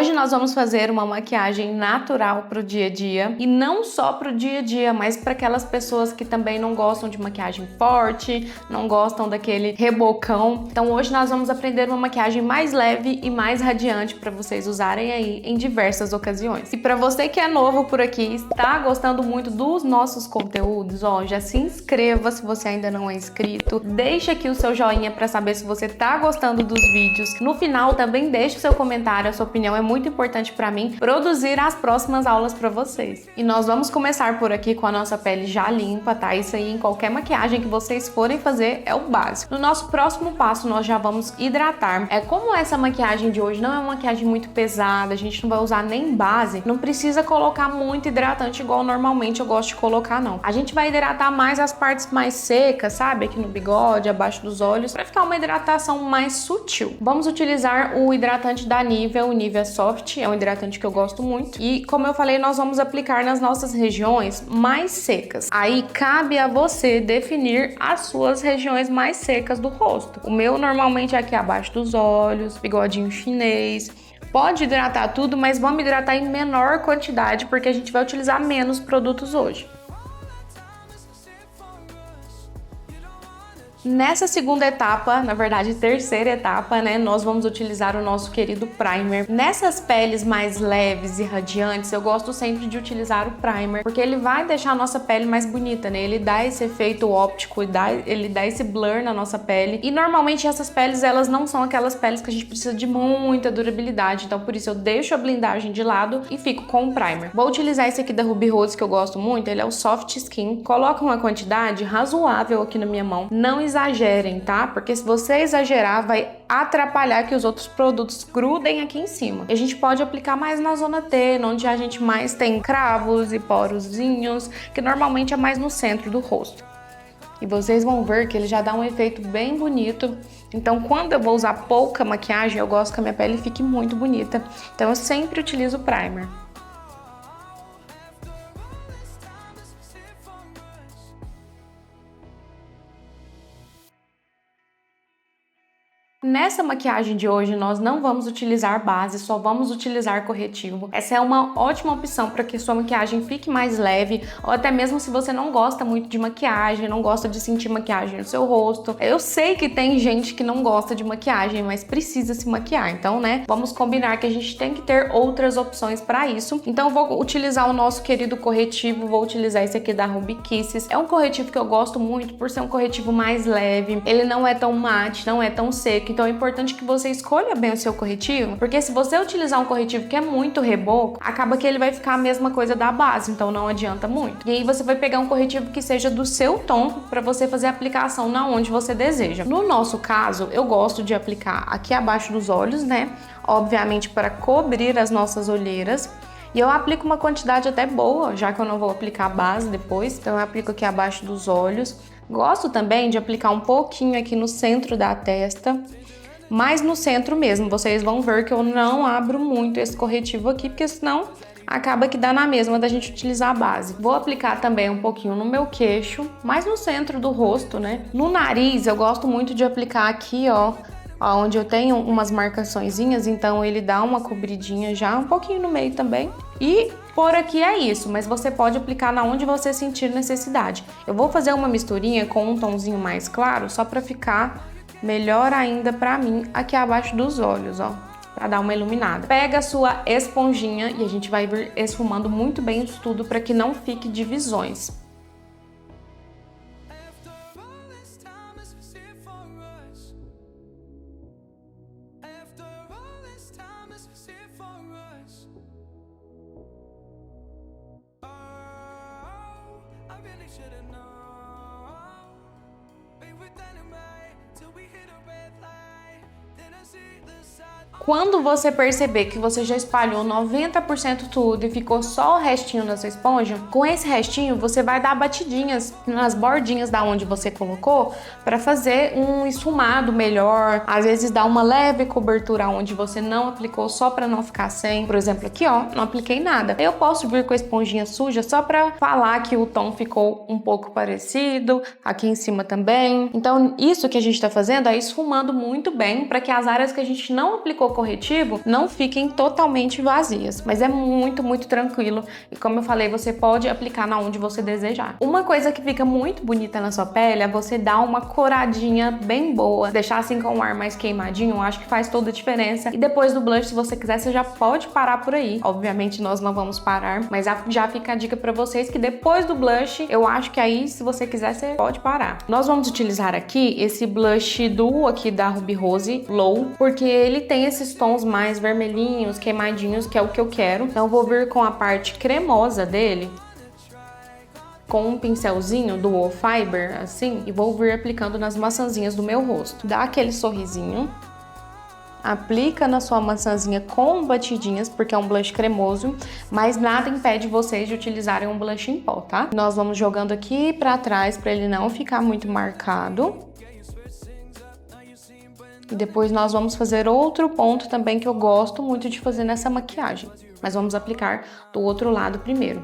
Hoje nós vamos fazer uma maquiagem natural pro dia a dia e não só pro dia a dia, mas para aquelas pessoas que também não gostam de maquiagem forte, não gostam daquele rebocão. Então hoje nós vamos aprender uma maquiagem mais leve e mais radiante para vocês usarem aí em diversas ocasiões. E para você que é novo por aqui, está gostando muito dos nossos conteúdos, ó, já se inscreva se você ainda não é inscrito, deixa aqui o seu joinha para saber se você tá gostando dos vídeos. No final também deixe o seu comentário, a sua opinião é muito importante para mim produzir as próximas aulas para vocês. E nós vamos começar por aqui com a nossa pele já limpa, tá? Isso aí em qualquer maquiagem que vocês forem fazer é o básico. No nosso próximo passo nós já vamos hidratar. Como essa maquiagem de hoje não é uma maquiagem muito pesada, a gente não vai usar nem base, não precisa colocar muito hidratante igual normalmente eu gosto de colocar não. A gente vai hidratar mais as partes mais secas, sabe? Aqui no bigode, abaixo dos olhos, para ficar uma hidratação mais sutil. Vamos utilizar o hidratante da Nivea, o Nivea Soft, é um hidratante que eu gosto muito. E como eu falei, nós vamos aplicar nas nossas regiões mais secas. Aí cabe a você definir as suas regiões mais secas do rosto. O meu normalmente é aqui abaixo dos olhos, bigodinho chinês. Pode hidratar tudo, mas vamos hidratar em menor quantidade porque a gente vai utilizar menos produtos hoje. Nessa segunda etapa, na verdade terceira etapa, né, nós vamos utilizar o nosso querido primer. Nessas peles mais leves e radiantes, eu gosto sempre de utilizar o primer, porque ele vai deixar a nossa pele mais bonita, né? Ele dá esse efeito óptico, ele dá esse blur na nossa pele. E normalmente essas peles, elas não são aquelas peles que a gente precisa de muita durabilidade, então por isso eu deixo a blindagem de lado e fico com o primer. Vou utilizar esse aqui da Ruby Rose, que eu gosto muito, ele é o Soft Skin. Coloca uma quantidade razoável aqui na minha mão, não exagerem, tá? Porque se você exagerar, vai atrapalhar que os outros produtos grudem aqui em cima. E a gente pode aplicar mais na zona T, onde a gente mais tem cravos e porozinhos, que normalmente é mais no centro do rosto. E vocês vão ver que ele já dá um efeito bem bonito. Então, quando eu vou usar pouca maquiagem, eu gosto que a minha pele fique muito bonita. Então, eu sempre utilizo o primer. Nessa maquiagem de hoje, nós não vamos utilizar base, só vamos utilizar corretivo. Essa é uma ótima opção para que sua maquiagem fique mais leve, ou até mesmo se você não gosta muito de maquiagem, não gosta de sentir maquiagem no seu rosto. Eu sei que tem gente que não gosta de maquiagem, mas precisa se maquiar. Então, né, vamos combinar que a gente tem que ter outras opções para isso. Então, eu vou utilizar o nosso querido corretivo, vou utilizar esse aqui da Ruby Kisses. É um corretivo que eu gosto muito por ser um corretivo mais leve, ele não é tão mate, não é tão seco. Então é importante que você escolha bem o seu corretivo, porque se você utilizar um corretivo que é muito reboco, acaba que ele vai ficar a mesma coisa da base, então não adianta muito. E aí você vai pegar um corretivo que seja do seu tom para você fazer a aplicação na onde você deseja. No nosso caso, eu gosto de aplicar aqui abaixo dos olhos, né? Obviamente para cobrir as nossas olheiras. E eu aplico uma quantidade até boa, já que eu não vou aplicar a base depois, então eu aplico aqui abaixo dos olhos. Gosto também de aplicar um pouquinho aqui no centro da testa, mas no centro mesmo. Vocês vão ver que eu não abro muito esse corretivo aqui, porque senão acaba que dá na mesma da gente utilizar a base. Vou aplicar também um pouquinho no meu queixo, mais no centro do rosto, né? No nariz, eu gosto muito de aplicar aqui, ó, onde eu tenho umas marcaçõezinhas, então ele dá uma cobridinha já, um pouquinho no meio também. E por aqui é isso, mas você pode aplicar na onde você sentir necessidade. Eu vou fazer uma misturinha com um tomzinho mais claro, só pra ficar melhor ainda pra mim aqui abaixo dos olhos, ó, pra dar uma iluminada. Pega a sua esponjinha e a gente vai vir esfumando muito bem isso tudo pra que não fique divisões. Quando você perceber que você já espalhou 90% tudo e ficou só o restinho na sua esponja, com esse restinho você vai dar batidinhas nas bordinhas da onde você colocou para fazer um esfumado melhor. Às vezes dá uma leve cobertura onde você não aplicou só para não ficar sem. Por exemplo, aqui ó, não apliquei nada. Eu posso vir com a esponjinha suja só para falar que o tom ficou um pouco parecido, aqui em cima também. Então isso que a gente tá fazendo é esfumando muito bem para que que as áreas que a gente não aplicou corretivo não fiquem totalmente vazias, mas é muito, muito tranquilo e como eu falei, você pode aplicar na onde você desejar. Uma coisa que fica muito bonita na sua pele é você dar uma coradinha bem boa, deixar assim com o ar mais queimadinho, eu acho que faz toda a diferença. E depois do blush, se você quiser, você já pode parar por aí. Obviamente nós não vamos parar, mas já fica a dica pra vocês que depois do blush, eu acho que aí, se você quiser, você pode parar. Nós vamos utilizar aqui esse blush duo aqui da Ruby Rose Low, porque ele tem esses tons mais vermelhinhos, queimadinhos, que é o que eu quero. Então eu vou vir com a parte cremosa dele, com um pincelzinho do Duo Fiber, assim, e vou vir aplicando nas maçãzinhas do meu rosto. Dá aquele sorrisinho. Aplica na sua maçãzinha com batidinhas, porque é um blush cremoso, mas nada impede vocês de utilizarem um blush em pó, tá? Nós vamos jogando aqui pra trás pra ele não ficar muito marcado. E depois nós vamos fazer outro ponto também que eu gosto muito de fazer nessa maquiagem, mas vamos aplicar do outro lado primeiro.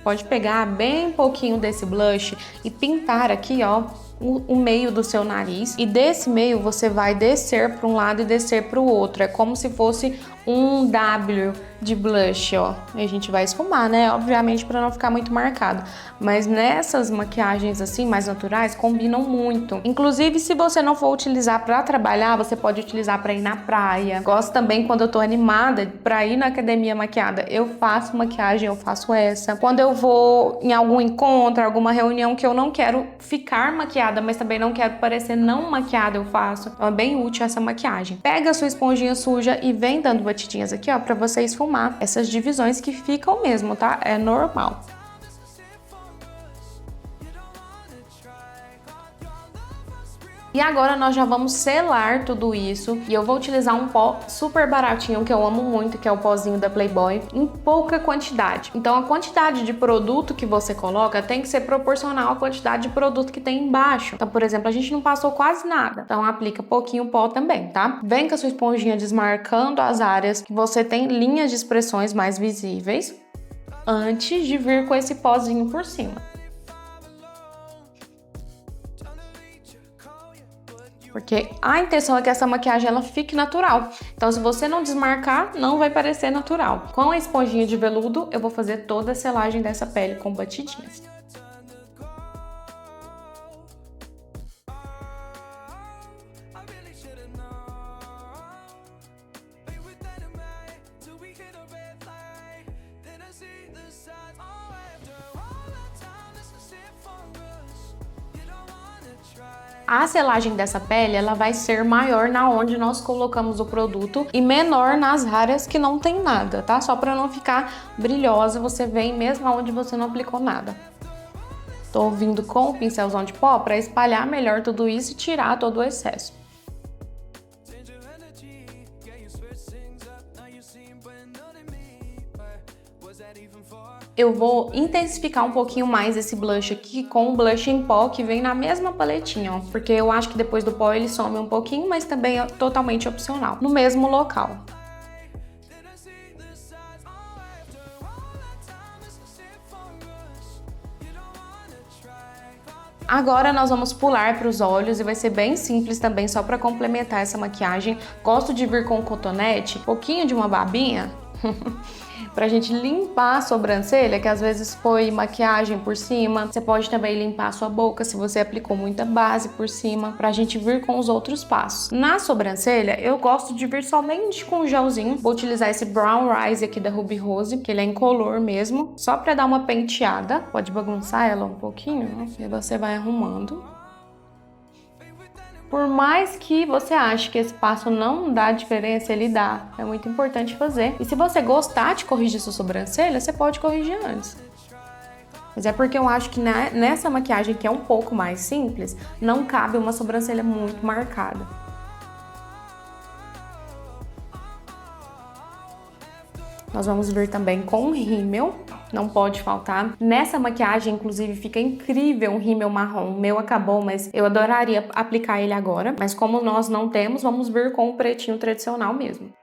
Pode pegar bem pouquinho desse blush e pintar aqui, ó, o meio do seu nariz. E desse meio você vai descer para um lado e descer para o outro. É como se fosse um W de blush, ó. E a gente vai esfumar, né? Obviamente para não ficar muito marcado. Mas nessas maquiagens assim, mais naturais, combinam muito. Inclusive, se você não for utilizar para trabalhar, você pode utilizar para ir na praia. Gosto também quando eu tô animada para ir na academia maquiada. Eu faço maquiagem, eu faço essa. Quando eu vou em algum encontro, alguma reunião que eu não quero ficar maquiada, mas também não quero parecer não maquiada, eu faço. Então é bem útil essa maquiagem. Pega a sua esponjinha suja e vem dando batidinhas aqui, ó, para você esfumar essas divisões que ficam mesmo, tá? É normal. E agora nós já vamos selar tudo isso e eu vou utilizar um pó super baratinho que eu amo muito, que é o pozinho da Playboy, em pouca quantidade. Então a quantidade de produto que você coloca tem que ser proporcional à quantidade de produto que tem embaixo. Então, por exemplo, a gente não passou quase nada, então aplica pouquinho pó também, tá? Vem com a sua esponjinha desmarcando as áreas que você tem linhas de expressões mais visíveis antes de vir com esse pozinho por cima. Porque a intenção é que essa maquiagem ela fique natural. Então, se você não desmarcar, não vai parecer natural. Com a esponjinha de veludo, eu vou fazer toda a selagem dessa pele com batidinhas. A selagem dessa pele, ela vai ser maior na onde nós colocamos o produto e menor nas áreas que não tem nada, tá? Só para não ficar brilhosa, você vem mesmo onde você não aplicou nada. Tô vindo com o pincelzão de pó para espalhar melhor tudo isso e tirar todo o excesso. Eu vou intensificar um pouquinho mais esse blush aqui com o blush em pó que vem na mesma paletinha, ó, porque eu acho que depois do pó ele some um pouquinho, mas também é totalmente opcional, no mesmo local. Agora nós vamos pular para os olhos e vai ser bem simples também, só para complementar essa maquiagem. Gosto de vir com um cotonete, um pouquinho de uma babinha, pra gente limpar a sobrancelha, que às vezes foi maquiagem por cima. Você pode também limpar a sua boca se você aplicou muita base por cima, pra gente vir com os outros passos. Na sobrancelha, eu gosto de vir somente com um gelzinho. Vou utilizar esse Brown Rise aqui da Ruby Rose, que ele é incolor mesmo, só pra dar uma penteada. Pode bagunçar ela um pouquinho, né? E você vai arrumando. Por mais que você ache que esse passo não dá diferença, ele dá. É muito importante fazer. E se você gostar de corrigir sua sobrancelha, você pode corrigir antes. Mas é porque eu acho que nessa maquiagem, que é um pouco mais simples, não cabe uma sobrancelha muito marcada. Nós vamos vir também com um rímel, não pode faltar. Nessa maquiagem, inclusive, fica incrível um rímel marrom. O meu acabou, mas eu adoraria aplicar ele agora. Mas como nós não temos, vamos vir com o pretinho tradicional mesmo.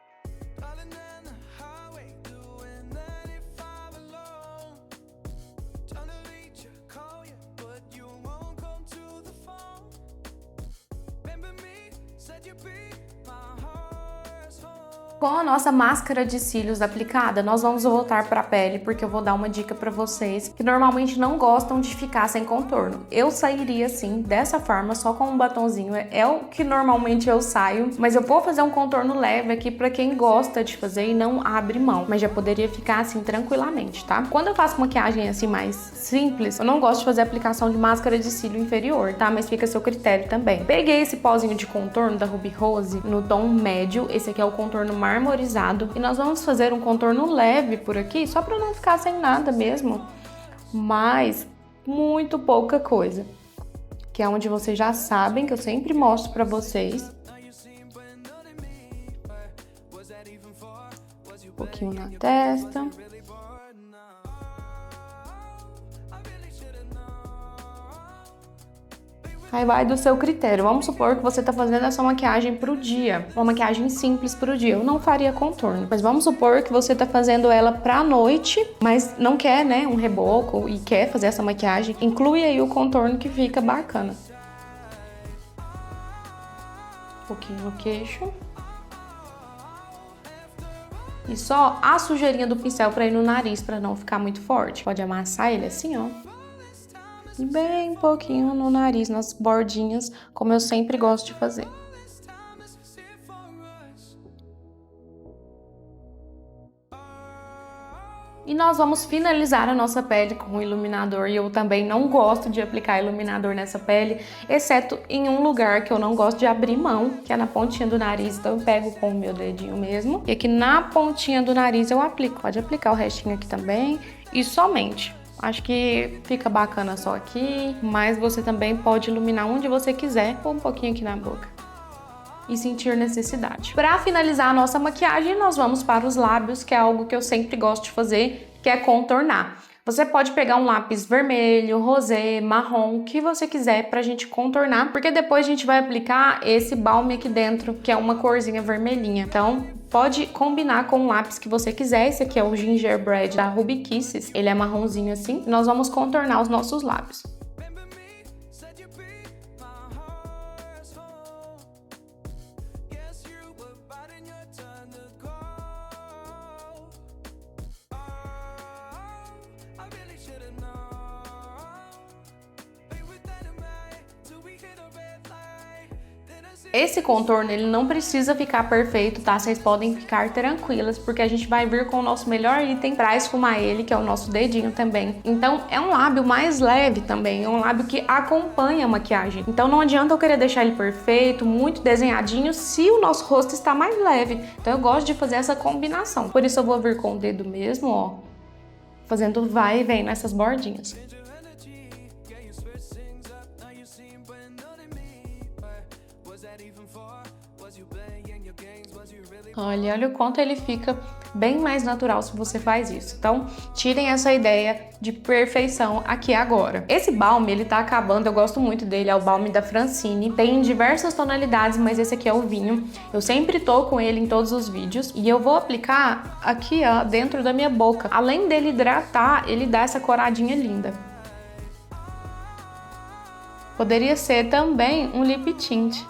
Com a nossa máscara de cílios aplicada, nós vamos voltar para a pele, porque eu vou dar uma dica para vocês que normalmente não gostam de ficar sem contorno. Eu sairia assim, dessa forma, só com um batonzinho, é o que normalmente eu saio, mas eu vou fazer um contorno leve aqui para quem gosta de fazer e não abre mão, mas já poderia ficar assim tranquilamente, tá? Quando eu faço maquiagem assim mais simples, eu não gosto de fazer aplicação de máscara de cílio inferior, tá? Mas fica a seu critério também. Peguei esse pozinho de contorno da Ruby Rose no tom médio, esse aqui é o contorno marmorizado, e nós vamos fazer um contorno leve por aqui, só para não ficar sem nada mesmo, mas muito pouca coisa, que é onde vocês já sabem que eu sempre mostro para vocês. Um pouquinho na testa. Aí vai do seu critério. Vamos supor que você tá fazendo essa maquiagem pro dia, uma maquiagem simples pro dia. Eu não faria contorno, mas vamos supor que você tá fazendo ela pra noite, mas não quer, né, um reboco e quer fazer essa maquiagem. Inclui aí o contorno que fica bacana. Um pouquinho no queixo. E só a sujeirinha do pincel pra ir no nariz, pra não ficar muito forte. Pode amassar ele assim, ó. E bem pouquinho no nariz, nas bordinhas, como eu sempre gosto de fazer. E nós vamos finalizar a nossa pele com o iluminador, e eu também não gosto de aplicar iluminador nessa pele, exceto em um lugar que eu não gosto de abrir mão, que é na pontinha do nariz, então eu pego com o meu dedinho mesmo, e aqui na pontinha do nariz eu aplico. Pode aplicar o restinho aqui também, e somente. Acho que fica bacana só aqui, mas você também pode iluminar onde você quiser, ou um pouquinho aqui na boca. E sentir necessidade. Para finalizar a nossa maquiagem, nós vamos para os lábios, que é algo que eu sempre gosto de fazer, que é contornar. Você pode pegar um lápis vermelho, rosé, marrom, o que você quiser pra gente contornar, porque depois a gente vai aplicar esse balme aqui dentro, que é uma corzinha vermelhinha. Então, pode combinar com o lápis que você quiser. Esse aqui é o Gingerbread da Ruby Kisses. Ele é marronzinho assim. E nós vamos contornar os nossos lábios. Esse contorno, ele não precisa ficar perfeito, tá? Vocês podem ficar tranquilas, porque a gente vai vir com o nosso melhor item pra esfumar ele, que é o nosso dedinho também. Então, é um lábio mais leve também, é um lábio que acompanha a maquiagem. Então, não adianta eu querer deixar ele perfeito, muito desenhadinho, se o nosso rosto está mais leve. Então, eu gosto de fazer essa combinação. Por isso, eu vou vir com o dedo mesmo, ó, fazendo vai e vem nessas bordinhas. Olha o quanto ele fica bem mais natural se você faz isso. Então, tirem essa ideia de perfeição aqui agora. Esse balme, ele tá acabando, eu gosto muito dele, é o balme da Francine. Tem diversas tonalidades, mas esse aqui é o vinho. Eu sempre tô com ele em todos os vídeos. E eu vou aplicar aqui, ó, dentro da minha boca. Além dele hidratar, ele dá essa coradinha linda. Poderia ser também um lip tint.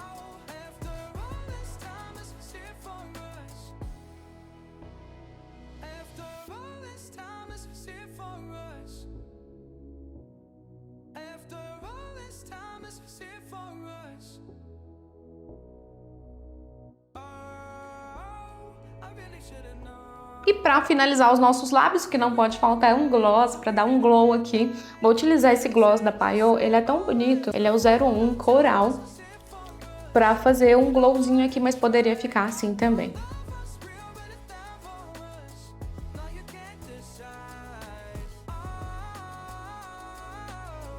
E para finalizar os nossos lábios, o que não pode faltar é um gloss, para dar um glow aqui. Vou utilizar esse gloss da Payot, ele é tão bonito, ele é o 01 Coral, para fazer um glowzinho aqui, mas poderia ficar assim também.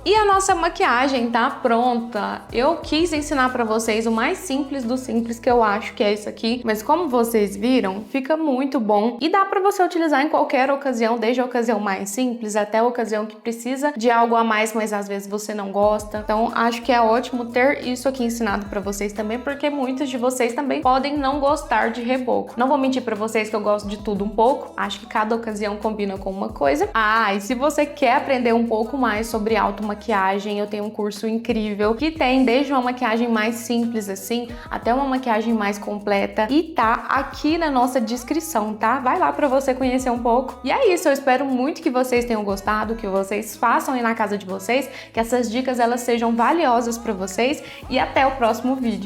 E a nossa maquiagem tá pronta. Eu quis ensinar pra vocês o mais simples do simples, que eu acho que é isso aqui. Mas como vocês viram, fica muito bom. E dá pra você utilizar em qualquer ocasião, desde a ocasião mais simples até a ocasião que precisa de algo a mais, mas às vezes você não gosta. Então, acho que é ótimo ter isso aqui ensinado pra vocês também, porque muitos de vocês também podem não gostar de reboco. Não vou mentir pra vocês que eu gosto de tudo um pouco. Acho que cada ocasião combina com uma coisa. Ah, e se você quer aprender um pouco mais sobre automaquiagem, maquiagem, eu tenho um curso incrível que tem desde uma maquiagem mais simples assim, até uma maquiagem mais completa e tá aqui na nossa descrição, tá? Vai lá pra você conhecer um pouco. E é isso, eu espero muito que vocês tenham gostado, que vocês façam aí na casa de vocês, que essas dicas elas sejam valiosas pra vocês e até o próximo vídeo.